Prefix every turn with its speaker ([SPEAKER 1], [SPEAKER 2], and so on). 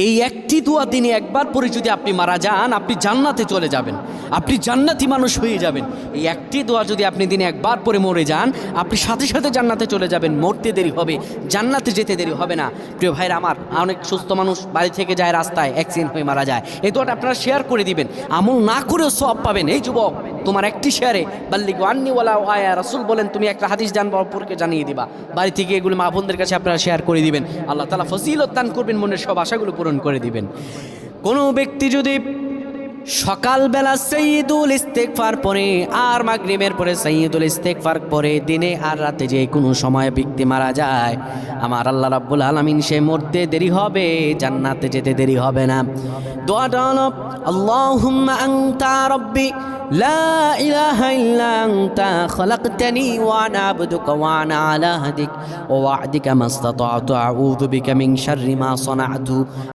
[SPEAKER 1] এই একটি দোয়া দিনে একবার পরে যদি আপনি মারা যান, আপনি জান্নাতে চলে যাবেন, আপনি জান্নাতি মানুষ হয়ে যাবেন। এই একটি দোয়া যদি আপনি দিনে একবার পরে মরে যান, আপনি সাথে সাথে জান্নাতে চলে যাবেন। মরতে দেরি হবে, জান্নাতে যেতে দেরি হবে না। প্রিয় ভাইরা আমার, অনেক সুস্থ মানুষ বাড়ি থেকে যায়, রাস্তায় অ্যাক্সিডেন্ট হয়ে মারা যায়। এই দোয়াটা আপনারা শেয়ার করে দিবেন, আমল না করেও সব পাবেন। এই যুবক, তোমার একটি শেয়ারে বাল্লিগু আন্নি ওয়ালা আয়া, রাসূল বলেন তুমি একটা হাদিস জানবা, অপরকে জানিয়ে দিবা। বাড়ি থেকে এগুলো মা বোনদের কাছে আপনারা শেয়ার করে দিবেন। আল্লাহ তাআলা ফজিলত দান করবেন, মনের সব আশাগুলো পূরণ করে দিবেন। কোনো ব্যক্তি যদি সকালবেলা সাইয়্যিদুল ইস্তেগফার পরে আর মাগরিবের পরে সাইয়্যিদুল ইস্তেগফার পরে দিনে আর রাতে যে কোনো সময় ব্যক্তি মারা যায়, আমার আল্লাহ রাব্বুল আলামিন সে মরতে দেরি হবে, জান্নাতে যেতে দেরি হবে না। দোয়াটা হলো আল্লাহুম্মা আনতা রাব্বি লা ইলাহা ইল্লা আনতা খলাকতানি ওয়া আনা আবদুকা ওয়া আনা আলা হাদিক ওয়া ওয়া'দিকা মাসতাতা'তু আউযু বিকা মিন শাররি মা সানা'তু।